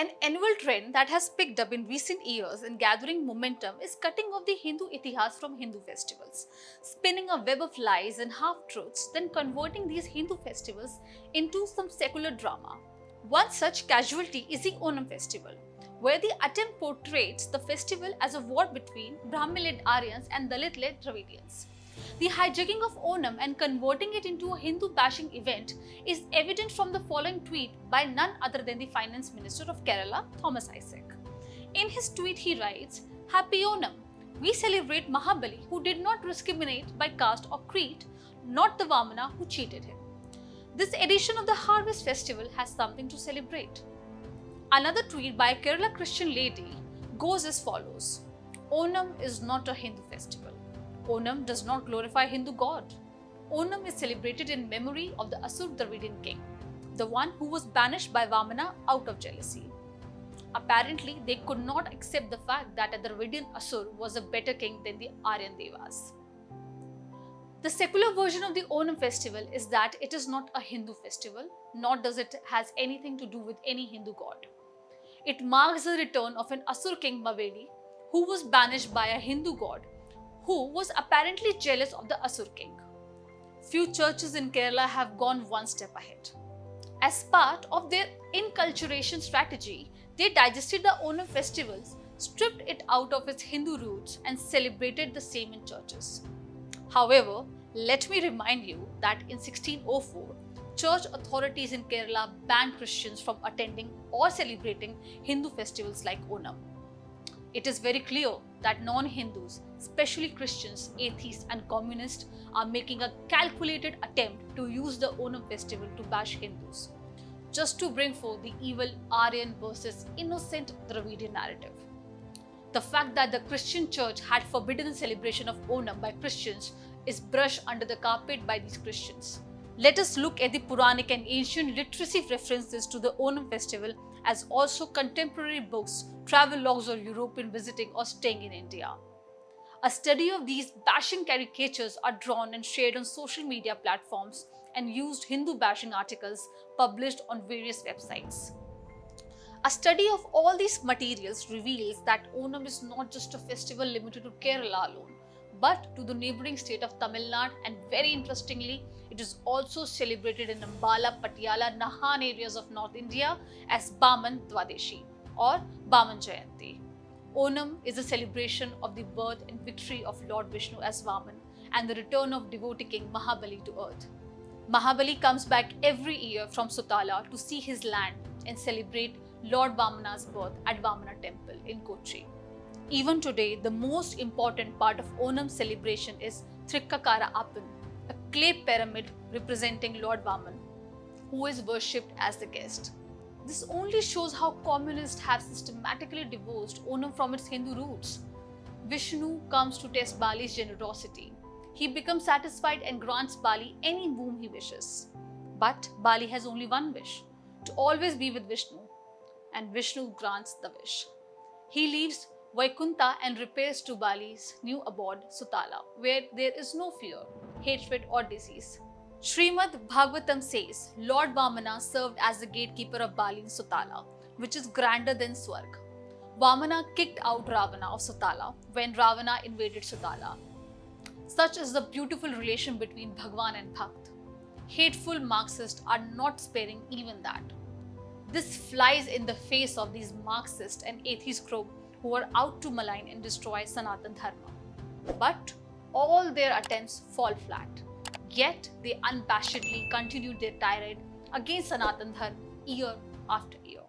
An annual trend that has picked up in recent years and gathering momentum is cutting off the Hindu Itihas from Hindu festivals, spinning a web of lies and half-truths, then converting these Hindu festivals into some secular drama. One such casualty is the Onam festival, where the attempt portrays the festival as a war between Brahmin-led Aryans and Dalit-led Dravidians. The hijacking of Onam and converting it into a Hindu bashing event is evident from the following tweet by none other than the Finance Minister of Kerala, Thomas Isaac. In his tweet, he writes, "Happy Onam! We celebrate Mahabali, who did not discriminate by caste or creed, not the Vamana who cheated him. This edition of the Harvest Festival has something to celebrate." Another tweet by a Kerala Christian lady goes as follows: "Onam is not a Hindu festival. Onam does not glorify Hindu god. Onam is celebrated in memory of the Asur Dravidian king, the one who was banished by Vamana out of jealousy." Apparently, they could not accept the fact that a Dravidian Asur was a better king than the Aryan Devas. The secular version of the Onam festival is that it is not a Hindu festival, nor does it has anything to do with any Hindu god. It marks the return of an Asur king Mavedi, who was banished by a Hindu god, who was apparently jealous of the Asur king. Few churches in Kerala have gone one step ahead. As part of their inculturation strategy, they digested the Onam festivals, stripped it out of its Hindu roots, and celebrated the same in churches. However, let me remind you that in 1604, church authorities in Kerala banned Christians from attending or celebrating Hindu festivals like Onam. It is very clear that non-Hindus, especially Christians, atheists and communists, are making a calculated attempt to use the Onam festival to bash Hindus, just to bring forth the evil Aryan versus innocent Dravidian narrative. The fact that the Christian church had forbidden the celebration of Onam by Christians is brushed under the carpet by these Christians. Let us look at the Puranic and ancient literacy references to the Onam festival, as also contemporary books, travel logs, or European visiting or staying in India. A study of these bashing caricatures are drawn and shared on social media platforms and used Hindu bashing articles published on various websites. A study of all these materials reveals that Onam is not just a festival limited to Kerala alone, but to the neighbouring state of Tamil Nadu, and very interestingly, it is also celebrated in Ambala, Patiala, Nahan areas of North India as Baman Dwadeshi or Baman Jayanti. Onam is a celebration of the birth and victory of Lord Vishnu as Vaman and the return of devotee king Mahabali to earth. Mahabali comes back every year from Sutala to see his land and celebrate Lord Vamana's birth at Vamana temple in Kochi. Even today, the most important part of Onam celebration is Trikkakara Appan, a clay pyramid representing Lord Vaman, who is worshipped as the guest. This only shows how communists have systematically divorced Onam from its Hindu roots. Vishnu comes to test Bali's generosity. He becomes satisfied and grants Bali any boon he wishes. But Bali has only one wish, to always be with Vishnu, and Vishnu grants the wish. He leaves Vaikunta and repairs to Bali's new abode, Sutala, where there is no fear, hatred or disease. Srimad Bhagavatam says Lord Vamana served as the gatekeeper of Bali in Sutala, which is grander than Swarg. Vamana kicked out Ravana of Sutala when Ravana invaded Sutala. Such is the beautiful relation between Bhagwan and Bhakt. Hateful Marxists are not sparing even that. This flies in the face of these Marxist and atheist group who are out to malign and destroy Sanatan Dharma. But all their attempts fall flat. Yet they unabashedly continued their tirade against Sanatan Dharma year after year.